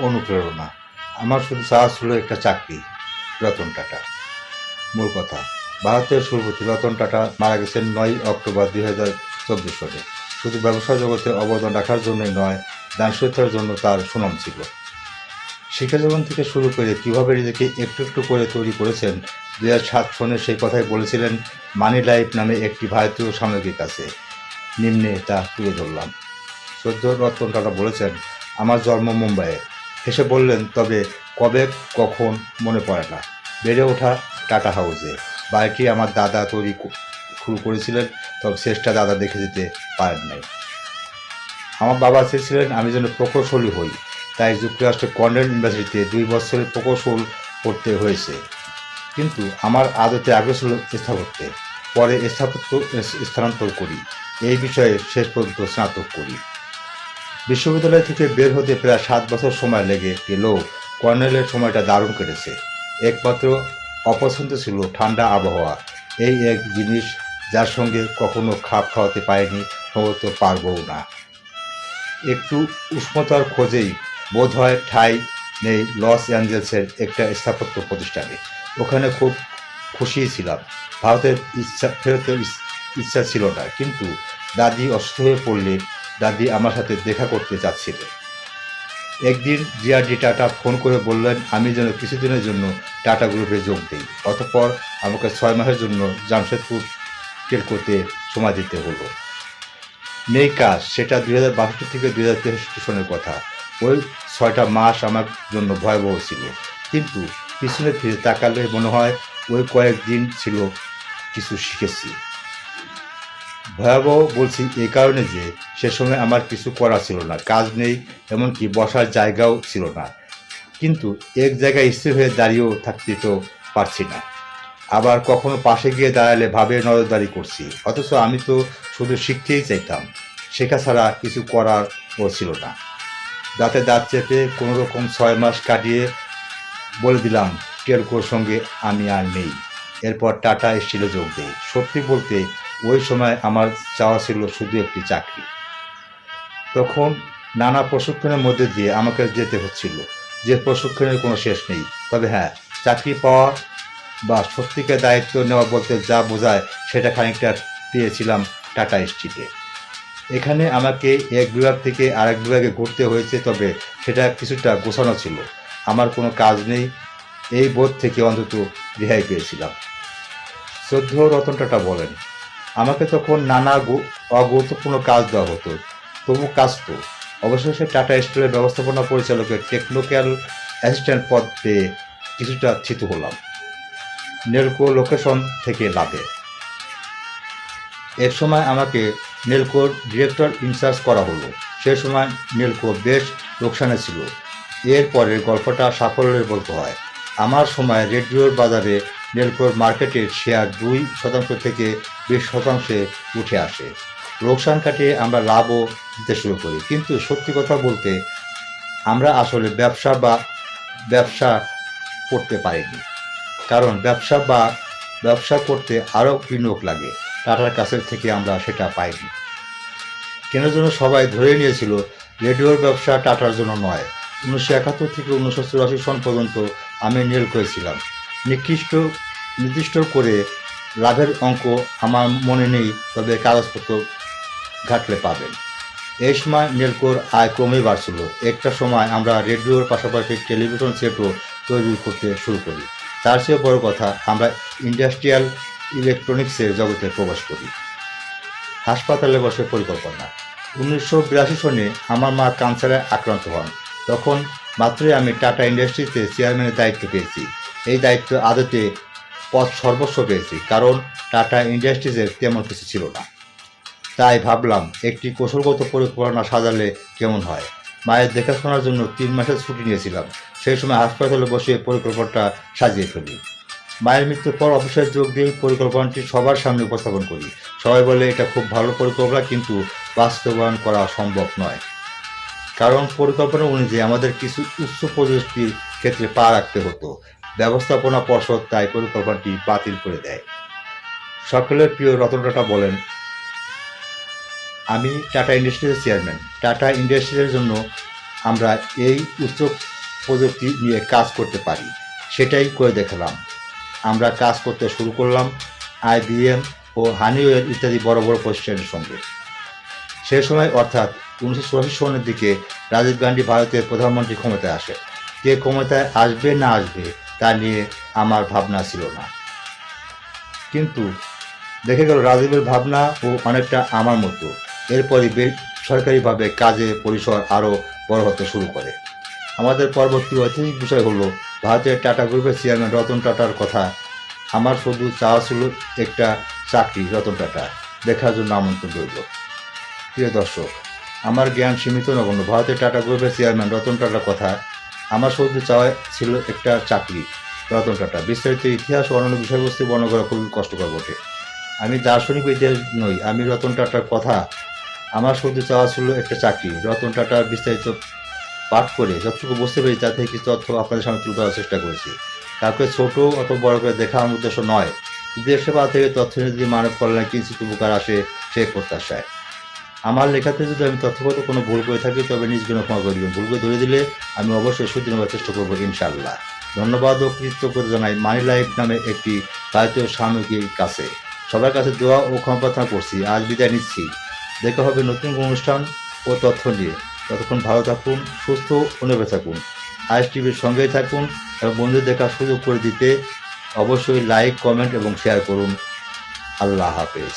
অনুপ্রেরণা। আমার শুধু চাওয়া ছিল একটা চাকরি। রতন টাটা। মূল কথা, ভারতের সুরপতি রতন টাটা মারা গেছেন 9 অক্টোবর 2024 সালে। শুধু ব্যবসা জগতে অবদান রাখার জন্যই নয়, দানশীলতার জন্য তার সুনাম ছিল। শিক্ষাজীবন থেকে শুরু করে কীভাবে নিজেকে একটু একটু করে তৈরি করেছেন, 2007 সনে সেই কথাই বলেছিলেন মানি লাইফ নামে একটি ভারতীয় সাময়িকীর কাছে। নিম্নে তা তুলে ধরলাম। সদ্য রতন টাটা বলেছেন, আমার জন্ম মুম্বাইয়ে। হেসে বললেন, তবে কবে কখন মনে পড়ে না। বেড়ে ওঠা টাটা হাউসে। বাড়িটি আমার দাদা শুরু করেছিলেন, তবে শেষটা দাদা দেখে যেতে পারেন নাই। আমার বাবা চেয়েছিলেন আমি যেন প্রকৌশলী হই, তাই যুক্তরাষ্ট্রের কর্নেল ইউনিভার্সিটিতে 2 বছরের প্রকৌশল পড়তে হয়েছে। কিন্তু আমার আদতে আগ্রহ ছিল স্থাপত্যে। পরে স্থাপত্য স্থানান্তর করি। এই বিষয়ে শেষ পর্যন্ত স্নাতক করি। বিশ্ববিদ্যালয় থেকে বের হতে প্রায় 7 বছর সময় লেগে গেলেও কর্নেলের সময়টা দারুণ কেটেছে। একমাত্র অপছন্দ ছিল ঠান্ডা আবহাওয়া। এই এক জিনিস যার সঙ্গে কখনো খাপ খাওয়াতে পারিনি, সম্ভবত পারবও না। একটু উষ্ণতার খোঁজেই বোধহয় ঠাঁই নেই লস অ্যাঞ্জেলসের একটা স্থাপত্য প্রতিষ্ঠানে। ওখানে খুব খুশিই ছিলাম। ভারতের ফেরতের ইচ্ছা ছিল না, কিন্তু দাদি অসুস্থ হয়ে পড়লে দাদি আমার সাথে দেখা করতে চাচ্ছিলেন। একদিন জিআরডি টাটা ফোন করে বললেন আমি যেন কিছুদিনের জন্য টাটা গ্রুপে যোগ দিই। অতঃপর আমাকে 6 মাসের জন্য জামশেদপুর টেলকোতে সময় দিতে হলো। নেই কাজ, সেটা 2062 থেকে 2063 সনের কথা। ওই 6টা মাস আমার জন্য ভয়াবহ ছিল, কিন্তু পিছনে ফিরে তাকালে মনে হয় ওই কয়েকদিন ছিল কিছু শিখেছি। ভয়াবহ বলছি এই কারণে যে সে সময় আমার কিছু করা ছিল না, কাজ নেই, এমনকি বসার জায়গাও ছিল না। কিন্তু এক জায়গায় স্থির হয়ে দাঁড়িয়েও থাকতে তো পারছি না। আবার কখনো পাশে গিয়ে দাঁড়ালে ভাবে নজরদারি করছি, অথচ আমি তো শুধু শিখতেই চাইতাম। শেখা ছাড়া কিছু করারও ছিল না। দাঁতে দাঁত চেপে কোনোরকম 6 মাস কাটিয়ে বলে দিলাম টেলকোর সঙ্গে আমি আর নেই। এরপর টাটা স্টিলে যোগ দেই। সত্যি বলতে ওই সময় আমার চাওয়া ছিল শুধু একটি চাকরি। তখন নানা প্রশিক্ষণের মধ্যে দিয়ে আমাকে যেতে হচ্ছিল, যে প্রশিক্ষণের কোনো শেষ নেই। তবে হ্যাঁ, চাকরি পাওয়া বা সত্যিকার দায়িত্ব নেওয়া বলতে যা বোঝায় সেটা খানিকটা পেয়েছিলাম টাটা স্টিলে। এখানে আমাকে এক বিভাগ থেকে আরেক বিভাগে ঘুরতে হয়েছে, তবে সেটা কিছুটা গোছানো ছিল। আমার কোনো কাজ নেই, এই বোধ থেকে অন্তত রেহাই পেয়েছিলাম। শ্রদ্ধেয় রতন টাটা বলেন, আমাকে তখন নানা অগুরুত্বপূর্ণ কাজ দেওয়া হতো, তবু কাজ তো। অবশেষে টাটা স্টিলের ব্যবস্থাপনা পরিচালকের টেকনিক্যাল অ্যাসিস্ট্যান্ট পদ পেয়ে কিছুটা থিত হলাম। নেলকো লোকেশন থেকে লাভে। এক সময় আমাকে নেলকোর ডিরেক্টর ইনচার্জ করা হলো। সে সময় নেলকো বেশ লোকসানে ছিল। এর পরের গল্পটা সাফল্যের বলতে হয়। আমার সময় রেডিওর বাজারে নেলকোর মার্কেটের শেয়ার 2% থেকে 20% উঠে আসে। লোকসান কাটিয়ে আমরা লাভও দিতে শুরু করি, কিন্তু সত্যি কথা বলতে আমরা আসলে ব্যবসা করতে পারিনি। কারণ ব্যবসা করতে আরও বিনিয়োগ লাগে। টাটার কাছের থেকে আমরা সেটা পাইনি। কেন যেন সবাই ধরে নিয়েছিল রেডিওর ব্যবসা টাটার জন্য নয়। 1971 থেকে 1984 সন পর্যন্ত আমি নেলকোয় ছিলাম। নির্দিষ্ট করে লাভের অঙ্ক আমার মনে নেই, তবে কাগজপত্র ঘাটলে পাবেন। এই সময় নেলকোর আয় ক্রমেই বাড়ছিল। একটা সময় আমরা রেডিওর পাশাপাশি টেলিভিশন সেটও তৈরি করতে শুরু করি। তার চেয়ে বড় কথা, আমরা ইন্ডাস্ট্রিয়াল ইলেকট্রনিক্সের জগতে প্রবেশ করি। হাসপাতালে বসে পরিকল্পনা। 1982 সনে আমার মা ক্যান্সারে আক্রান্ত হন। তখন মাত্রই আমি টাটা ইন্ডাস্ট্রিজে চেয়ারম্যানের দায়িত্ব পেয়েছি। এই দায়িত্ব আদতে পদ সর্বস্ব পেয়েছি, কারণ টাটা ইন্ডাস্ট্রিজের তেমন কিছু ছিল না। তাই ভাবলাম একটি কৌশলগত পরিকল্পনা সাজালে কেমন হয়। মায়ের দেখাশোনার জন্য 3 মাসের ছুটি নিয়েছিলাম। সেই সময় হাসপাতালে বসে পরিকল্পনাটা সাজিয়ে ফেলি। মায়ের মৃত্যুর পর অফিসে যোগ দিয়ে পরিকল্পনাটি সবার সামনে উপস্থাপন করি। সবাই বলে এটা খুব ভালো পরিকল্পনা, কিন্তু বাস্তবায়ন করা সম্ভব নয়। কারণ পরিকল্পনা অনুযায়ী আমাদের কিছু উচ্চ প্রযুক্তির ক্ষেত্রে পা রাখতে হতো। ব্যবস্থাপনা পর্ষদ তাই পরিকল্পনাটি বাতিল করে দেয়। সকলের প্রিয় রতন টাটা বলেন, আমি টাটা ইন্ডাস্ট্রিজের চেয়ারম্যান। টাটা ইন্ডাস্ট্রিজের জন্য আমরা এই উচ্চ প্রযুক্তি নিয়ে কাজ করতে পারি, সেটাই করে দেখালাম। আমরা কাজ করতে শুরু করলাম IBM ও হানিওয়েল ইত্যাদি বড় বড় প্রতিষ্ঠানের সঙ্গে। সে সময় অর্থাৎ 1984 সনের দিকে রাজীব গান্ধী ভারতের প্রধানমন্ত্রী ক্ষমতায় আসে। কে ক্ষমতায় আসবে না আসবে তা নিয়ে আমার ভাবনা ছিল না, কিন্তু দেখে গেল রাজীবের ভাবনা ও অনেকটা আমার মতো। এরপরই সরকারিভাবে কাজের পরিসর আরও বড় হতে শুরু করে। আমাদের পরবর্তী ঐতিহাসিক বিষয় হলো ভারতের টাটা গ্রুপের চেয়ারম্যান রতন টাটার কথা। আমার শুধু চাওয়া ছিল একটা চাকরি রতন টাটা দেখার জন্য আমন্ত্রণ রইল। প্রিয় দর্শক, আমার জ্ঞান সীমিত নগণ্য। ভারতের টাটা গ্রুপের চেয়ারম্যান রতন টাটার কথা আমার শুধু চাওয়া ছিল একটা চাকরি রতন টাটা। বিস্তারিত ইতিহাস ও অন্যান্য বিষয়বস্তু বর্ণনা করা খুবই কষ্টকর বটে। আমি দার্শনিক ইতিহাস নই, আমি রতন টাটার কথা আমার শুধু চাওয়া ছিল একটা চাকরি রতন টাটার বিস্তারিত পাঠ করে যতটুকু বুঝতে পেরেছি তা থেকে কিছু তথ্য আপনাদের সামনে তুলে ধরার চেষ্টা করেছি। কাউকে ছোট অথবা বড় করে দেখা আমার উদ্দেশ্য নয়, দেশ সেবা থেকে তথ্য যদি মানব কল্যাণে কিঞ্চিত উপকার আসে সেই প্রত্যাশায়। আমার লেখাতে যদি আমি তথ্যগত কোনো ভুল করে থাকি তবে নিজ গুণ ক্ষমা করবেন। ভুলকে ধরে দিলে আমি অবশ্যই শুধরে নেওয়ার চেষ্টা করবো ইনশাআল্লাহ। ধন্যবাদ ও কৃতজ্ঞতা জানাই মানি লাইফ নামে একটি ভারতীয় সাময়িকীর কাছে। সবার কাছে দোয়া ও ক্ষমা প্রার্থনা করছি। আজ বিদায় নিচ্ছি। দেখা হবে নতুন অনুষ্ঠান ও তথ্য নিয়ে। ততক্ষণ ভালো থাকুন, সুস্থ ও নিরাপদে থাকুন। আইএস টিভির সঙ্গেই থাকুন এবং বন্ধুদের দেখার সুযোগ করে দিতে অবশ্যই লাইক, কমেন্ট এবং শেয়ার করুন। আল্লাহ হাফেজ।